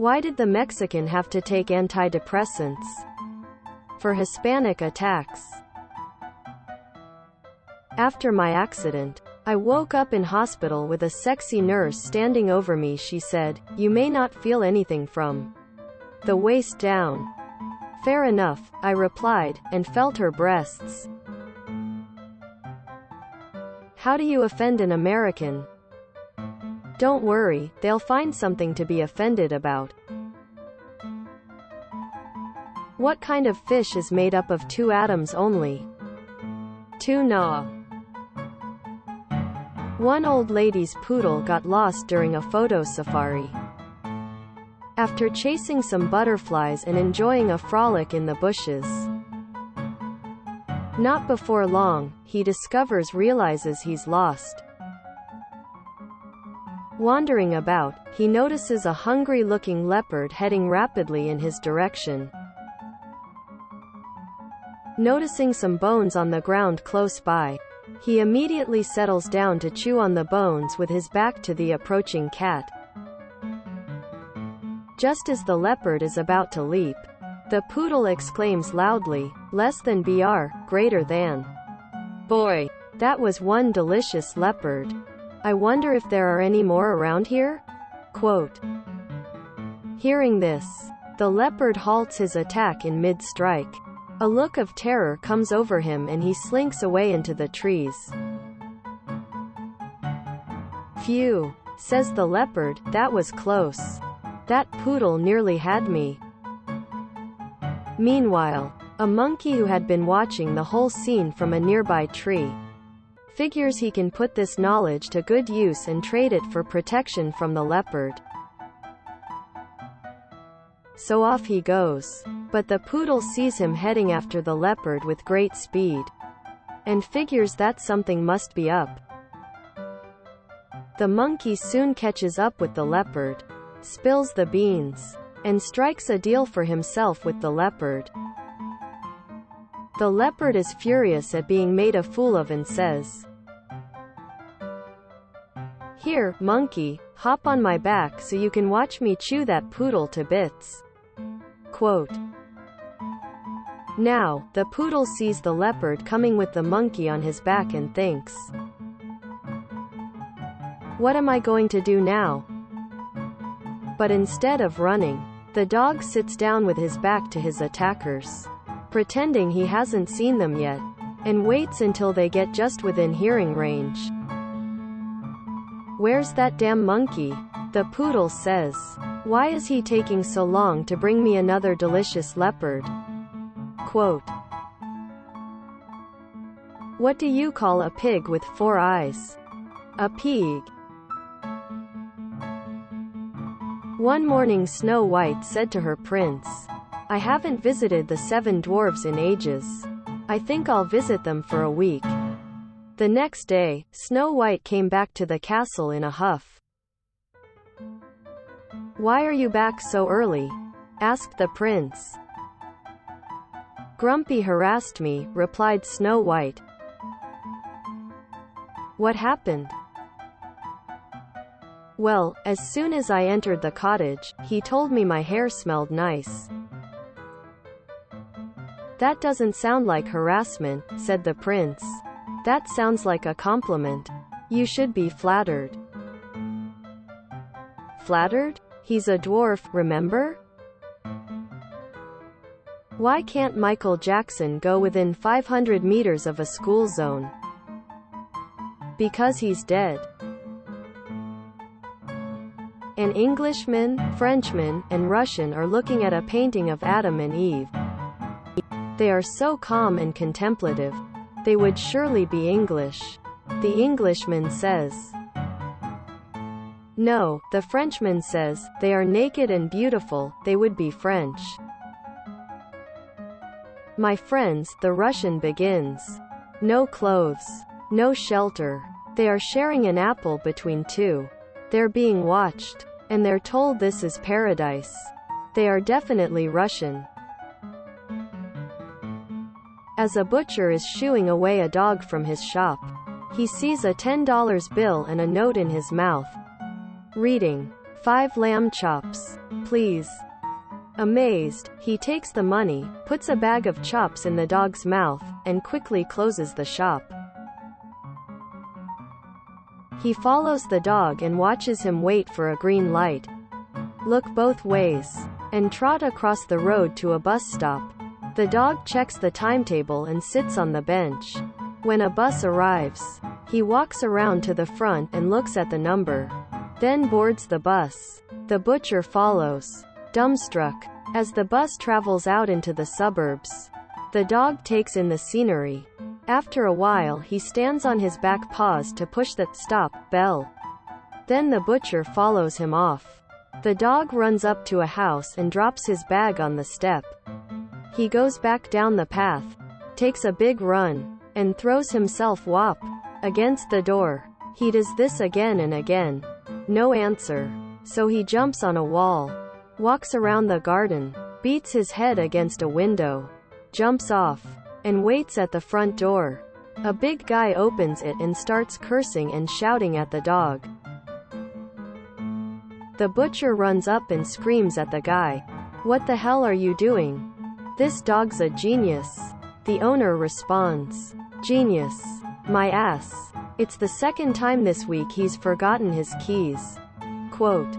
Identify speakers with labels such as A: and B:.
A: Why did the Mexican have to take antidepressants? For Hispanic attacks. After my accident, I woke up in hospital with a sexy nurse standing over me. She said, "You may not feel anything from the waist down." "Fair enough," I replied, and felt her breasts. How do you offend an American? Don't worry, they'll find something to be offended about. What kind of fish is made up of two atoms only? Tuna. One old lady's poodle got lost during a photo safari. After chasing some butterflies and enjoying a frolic in the bushes, not before long, he realizes he's lost. Wandering about, he notices a hungry-looking leopard heading rapidly in his direction. Noticing some bones on the ground close by, he immediately settles down to chew on the bones with his back to the approaching cat. Just as the leopard is about to leap, the poodle exclaims loudly, "Less than br, greater than. Boy, that was one delicious leopard. I wonder if there are any more around here?" Quote. Hearing this, the leopard halts his attack in mid-strike. A look of terror comes over him and he slinks away into the trees. "Phew," says the leopard, "that was close. That poodle nearly had me." Meanwhile, a monkey who had been watching the whole scene from a nearby tree figures he can put this knowledge to good use and trade it for protection from the leopard. So off he goes. But the poodle sees him heading after the leopard with great speed, and figures that something must be up. The monkey soon catches up with the leopard, spills the beans, and strikes a deal for himself with the leopard. The leopard is furious at being made a fool of and says, "Here, monkey, hop on my back so you can watch me chew that poodle to bits." Quote. Now, the poodle sees the leopard coming with the monkey on his back and thinks, "What am I going to do now?" But instead of running, the dog sits down with his back to his attackers, pretending he hasn't seen them yet, and waits until they get just within hearing range. "Where's that damn monkey?" the poodle says. "Why is he taking so long to bring me another delicious leopard?" Quote. What do you call a pig with 4 eyes? A pig. One morning Snow White said to her prince, "I haven't visited the 7 dwarves in ages. I think I'll visit them for a week." The next day, Snow White came back to the castle in a huff. "Why are you back so early?" asked the prince. "Grumpy harassed me," replied Snow White. "What happened?" "Well, as soon as I entered the cottage, he told me my hair smelled nice." "That doesn't sound like harassment," said the prince. "That sounds like a compliment. You should be flattered." "Flattered? He's a dwarf, remember? Why can't Michael Jackson go within 500 meters of a school zone?" "Because he's dead." An Englishman, Frenchman, and Russian are looking at a painting of Adam and Eve. They are so calm and contemplative. They would surely be English. The Englishman says, "No," the Frenchman says, "they are naked and beautiful, they would be French." "My friends," the Russian begins. "No clothes. No shelter. They are sharing an apple between 2. They're being watched. And they're told this is paradise. They are definitely Russian." As a butcher is shooing away a dog from his shop, he sees a $10 bill and a note in his mouth. Reading, 5 lamb chops, please." Amazed, he takes the money, puts a bag of chops in the dog's mouth, and quickly closes the shop. He follows the dog and watches him wait for a green light, look both ways, and trot across the road to a bus stop. The dog checks the timetable and sits on the bench. When a bus arrives, he walks around to the front and looks at the number, then boards the bus. The butcher follows, dumbstruck. As the bus travels out into the suburbs, the dog takes in the scenery. After a while he stands on his back paws to push the stop bell. Then the butcher follows him off. The dog runs up to a house and drops his bag on the step. He goes back down the path, takes a big run, and throws himself whop against the door. He does this again and again. No answer. So he jumps on a wall, walks around the garden, beats his head against a window, jumps off, and waits at the front door. A big guy opens it and starts cursing and shouting at the dog. The butcher runs up and screams at the guy, "What the hell are you doing? This dog's a genius." The owner responds, "Genius? My ass. It's the second time this week he's forgotten his keys." Quote,